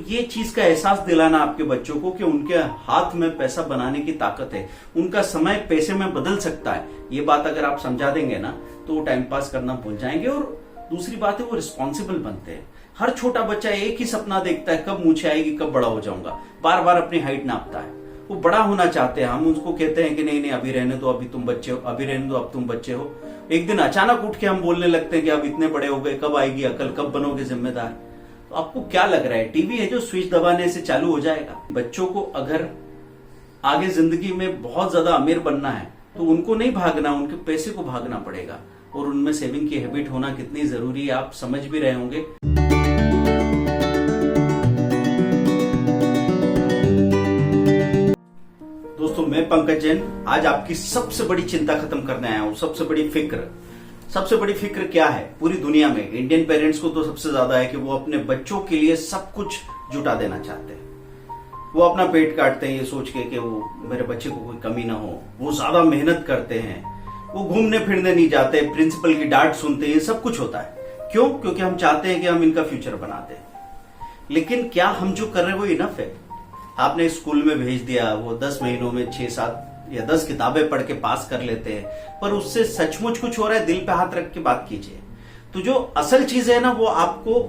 ये चीज का एहसास दिलाना आपके बच्चों को कि उनके हाथ में पैसा बनाने की ताकत है, उनका समय पैसे में बदल सकता है। ये बात अगर आप समझा देंगे ना तो वो टाइम पास करना भूल जाएंगे। और दूसरी बात है, वो रिस्पॉन्सिबल बनते हैं। हर छोटा बच्चा एक ही सपना देखता है, कब मूछें आएगी, कब बड़ा हो जाऊंगा। बार बार अपनी हाइट नापता है, वो बड़ा होना चाहते हैं। हम उसको कहते हैं कि नहीं नहीं अभी रहने दो, अभी तुम बच्चे हो, अभी रहने दो, अब तुम बच्चे हो। एक दिन अचानक उठ के हम बोलने लगते हैं कि अब इतने बड़े हो गए, कब आएगी अकल, कब बनोगे जिम्मेदार। तो आपको क्या लग रहा है, टीवी है जो स्विच दबाने से चालू हो जाएगा? बच्चों को अगर आगे जिंदगी में बहुत ज्यादा अमीर बनना है तो उनको नहीं भागना, उनके पैसे को भागना पड़ेगा। और उनमें सेविंग की हैबिट होना कितनी जरूरी है आप समझ भी रहे होंगे। दोस्तों, मैं पंकज जैन आज आपकी सबसे बड़ी चिंता खत्म करने आया हूं। सबसे बड़ी फिक्र क्या है? पूरी दुनिया में इंडियन पेरेंट्स को तो सबसे ज्यादा है कि वो अपने बच्चों के लिए सब कुछ जुटा देना चाहते हैं। वो अपना पेट काटते हैं ये सोच के कि वो मेरे बच्चे को कोई कमी ना हो। वो ज्यादा मेहनत करते हैं, वो घूमने फिरने नहीं जाते, प्रिंसिपल की डांट सुनते हैं, सब कुछ होता है। क्यों? क्योंकि हम चाहते हैं कि हम इनका फ्यूचर बना दें। लेकिन क्या हम जो कर रहे हैं वो इनफ है? आपने स्कूल में भेज दिया, वो 10 महीनों में 6, 7 या 10 किताबें पढ़ के पास कर लेते हैं, पर उससे सचमुच कुछ हो रहा है? दिल पे हाथ रख के बात कीजिए। तो जो असल चीज है ना वो आपको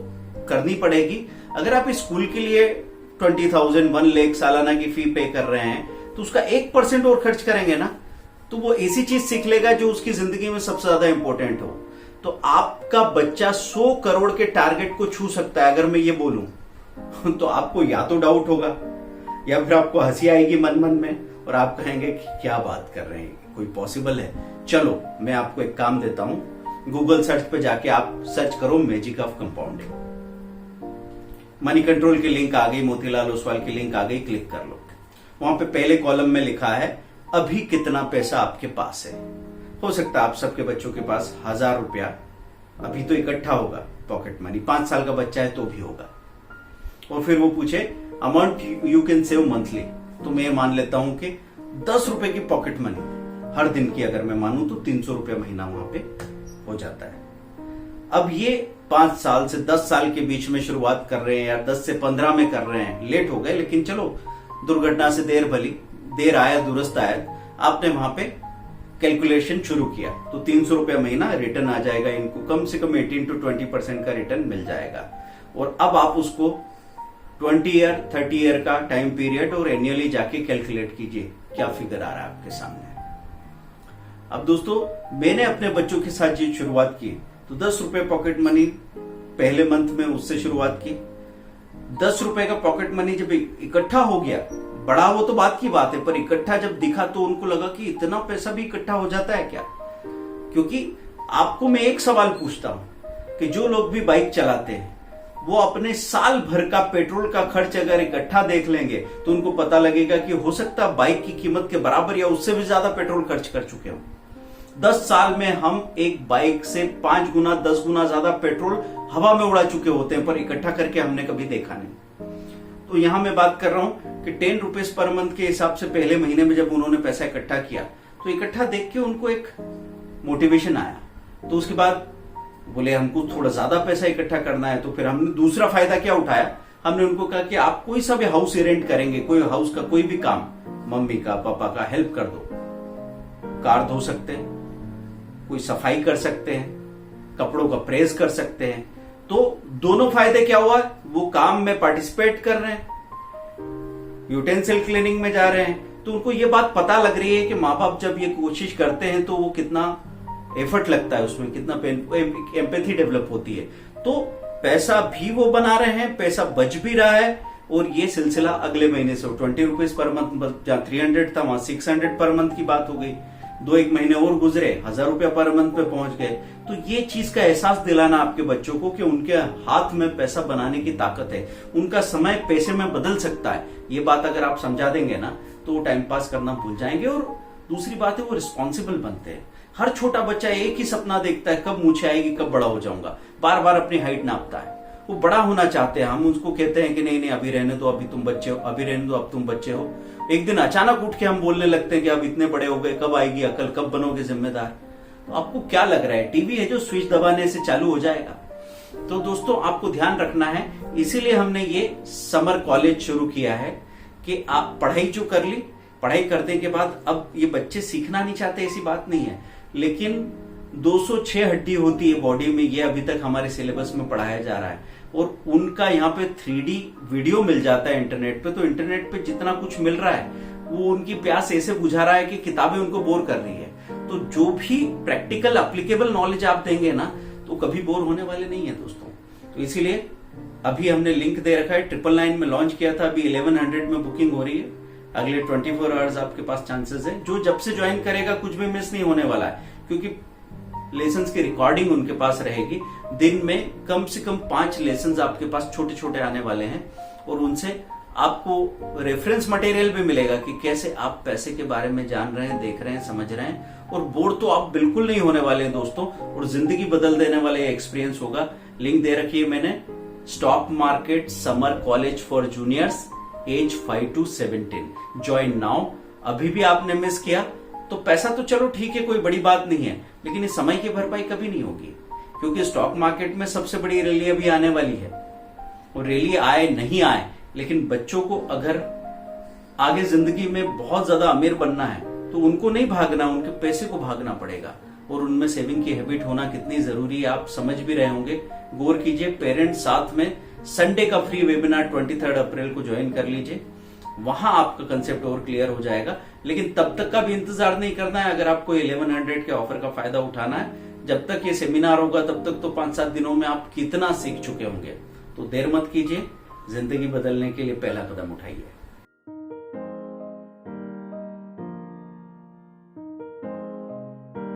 करनी पड़ेगी। अगर आप स्कूल के लिए 20,000 1 लाख सालाना की फी पे कर रहे हैं तो उसका 1% और खर्च करेंगे ना तो वो ऐसी चीज सीख लेगा जो उसकी जिंदगी में सबसे ज्यादा इंपॉर्टेंट हो। तो आपका बच्चा 100 करोड़ के टारगेट को छू सकता है अगर मैं ये बोलूं तो आपको या तो डाउट होगा या फिर आपको हंसी आएगी मन मन में और आप कहेंगे कि क्या बात कर रहे हैं, कोई पॉसिबल है? चलो मैं आपको एक काम देता हूं। गूगल सर्च पे जाके आप सर्च करो magic of compounding. Money control की लिंक आ गई, मोतीलाल ओसवाल की लिंक आ गई, क्लिक कर लो। वहां पे पहले कॉलम में लिखा है अभी कितना पैसा आपके पास है। हो सकता है आप सबके बच्चों के पास 1000 रुपया अभी तो इकट्ठा होगा, पॉकेट मनी। 5 साल का बच्चा है तो भी होगा। और फिर वो पूछे amount you can save monthly, तो मैं मान लेता हूं कि 10 रुपए की पॉकेट मनी हर दिन की अगर मैं मानूं तो 300 रुपया महीना वहां पे हो जाता है। अब ये 5 साल से 10 साल के बीच में शुरुआत कर रहे हैं या 10 से 15 में कर रहे हैं, लेट हो गए, लेकिन चलो दुर्घटना से देर भली, देर आया दुरुस्त आया। आपने वहां पे कैलकुलेशन शुरू किया तो 300 रुपया महीना रिटर्न आ जाएगा। इनको कम से कम 18 to 20% का रिटर्न मिल जाएगा। और अब आप उसको 20 ईयर 30 ईयर का टाइम पीरियड और एनुअली जाके कैलकुलेट कीजिए क्या फिगर आ रहा है आपके सामने। अब दोस्तों, मैंने अपने बच्चों के साथ ये शुरुआत की तो 10 रुपए पॉकेट मनी पहले मंथ में उससे शुरुआत की। 10 रुपए का पॉकेट मनी जब इकट्ठा हो गया, बड़ा वो तो बात की बात है, पर इकट्ठा जब दिखा तो उनको लगा कि इतना पैसा भी इकट्ठा हो जाता है क्या? क्योंकि आपको मैं एक सवाल पूछता हूं कि जो लोग भी बाइक चलाते हैं वो अपने साल भर का पेट्रोल का खर्च अगर इकट्ठा देख लेंगे तो उनको पता लगेगा कि हो सकता है बाइक की कीमत के बराबर या उससे भी ज्यादा पेट्रोल खर्च कर चुके हो। 10 साल में हम एक बाइक से 5 गुना 10 गुना ज्यादा पेट्रोल हवा में उड़ा चुके होते हैं, पर इकट्ठा करके हमने कभी देखा नहीं। तो यहां मैं बात कर रहा हूं कि 10 रुपीज पर मंथ के हिसाब से पहले महीने में जब उन्होंने पैसा इकट्ठा किया तो इकट्ठा देख के उनको एक मोटिवेशन आया। तो उसके बाद बोले हमको थोड़ा ज्यादा पैसा इकट्ठा करना है। तो फिर हमने दूसरा फायदा क्या उठाया, हमने उनको कहा कि आप कोई सा भी हाउस रेंट करेंगे, कोई हाउस का कोई भी काम, मम्मी का पापा का हेल्प कर दो। कार धो सकते हैं, कोई सफाई कर सकते हैं, कपड़ों का प्रेस कर सकते हैं। तो दोनों फायदे क्या हुआ, वो काम में पार्टिसिपेट कर रहे हैं, यूटेंसिल क्लीनिंग में जा रहे हैं। तो उनको ये बात पता लग रही है कि माँ बाप जब ये कोशिश करते हैं तो वो कितना एफर्ट लगता है, उसमें कितना एम्पैथी डेवलप होती है। तो पैसा भी वो बना रहे हैं, पैसा बच भी रहा है। और ये सिलसिला अगले महीने से 20 रुपीज पर मंथ, जहां 300 था वहां 600 पर मंथ की बात हो गई। 2-1 महीने और गुजरे, 1000 रुपया पर मंथ पे पहुंच गए। तो ये चीज का एहसास दिलाना आपके बच्चों को कि उनके हाथ में पैसा बनाने की ताकत है, उनका समय पैसे में बदल सकता है। ये बात अगर आप समझा देंगे ना तो वो टाइम पास करना भूल जाएंगे। और दूसरी बात है, वो रिस्पॉन्सिबल बनते हैं। हर छोटा बच्चा एक ही सपना देखता है, कब मूछें आएगी, कब बड़ा हो जाऊंगा। बार बार अपनी हाइट नापता है, वो बड़ा होना चाहते हैं। हम उसको कहते हैं कि नहीं नहीं अभी रहने दो, अभी तुम बच्चे हो, अभी रहने दो, अब तुम बच्चे हो। एक दिन अचानक उठ के हम बोलने लगते हैं कि अब इतने बड़े हो गए, कब आएगी अकल, कब बनोगे जिम्मेदार। तो आपको क्या लग रहा है, टीवी है जो स्विच दबाने से चालू हो जाएगा? तो दोस्तों आपको ध्यान रखना है, इसीलिए हमने ये समर कॉलेज शुरू किया है कि आप पढ़ाई जो कर ली, पढ़ाई करने के बाद अब ये बच्चे सीखना नहीं चाहते ऐसी बात नहीं है, लेकिन 206 हड्डी होती है बॉडी में, ये अभी तक हमारे सिलेबस में पढ़ाया जा रहा है और उनका यहाँ पे 3D वीडियो मिल जाता है इंटरनेट पे। तो इंटरनेट पे जितना कुछ मिल रहा है वो उनकी प्यास ऐसे बुझा रहा है कि किताबें उनको बोर कर रही है। तो जो भी प्रैक्टिकल एप्लीकेबल नॉलेज आप देंगे ना तो कभी बोर होने वाले नहीं है दोस्तों। तो इसीलिए अभी हमने लिंक दे रखा है, 999 में लॉन्च किया था, अभी 1100 में बुकिंग हो रही है। अगले 24 आवर्स आपके पास चांसेस है, जो जब से ज्वाइन करेगा कुछ भी मिस नहीं होने वाला है, क्योंकि लेसन्स की रिकॉर्डिंग उनके पास रहेगी। दिन में कम से कम 5 लेसन्स आपके पास छोटे छोटे आने वाले हैं और उनसे आपको रेफरेंस मटेरियल भी मिलेगा कि कैसे आप पैसे के बारे में जान रहे हैं, देख रहे हैं, समझ रहे हैं। और बोर तो आप बिल्कुल नहीं होने वाले हैं दोस्तों, और जिंदगी बदल देने वाला ये एक्सपीरियंस होगा। लिंक दे रखी है मैंने, stock market summer college for juniors age 5 to 17, join now. अभी भी आपने मिस किया तो पैसा तो चलो ठीक है, कोई बड़ी बात नहीं है, लेकिन इस समय की भरपाई कभी नहीं होगी, क्योंकि स्टॉक मार्केट में सबसे बड़ी रैली अभी आने वाली है। और रैली आए नहीं आए, लेकिन बच्चों को अगर आगे जिंदगी में बहुत ज्यादा अमीर बनना है तो उनको नहीं भागना, उनके पैसे को भागना पड़ेगा। और उनमें सेविंग की हैबिट होना कितनी जरूरी है आप समझ भी रहे होंगे। गौर कीजिए, पेरेंट्स साथ में संडे का फ्री वेबिनार 23 अप्रैल को ज्वाइन कर लीजिए, वहां आपका कंसेप्ट और क्लियर हो जाएगा। लेकिन तब तक का भी इंतजार नहीं करना है। अगर आपको 1100 के ऑफर का फायदा उठाना है, जब तक ये सेमिनार होगा तब तक तो 5-7 दिनों में आप कितना सीख चुके होंगे। तो देर मत कीजिए, जिंदगी बदलने के लिए पहला कदम उठाइए।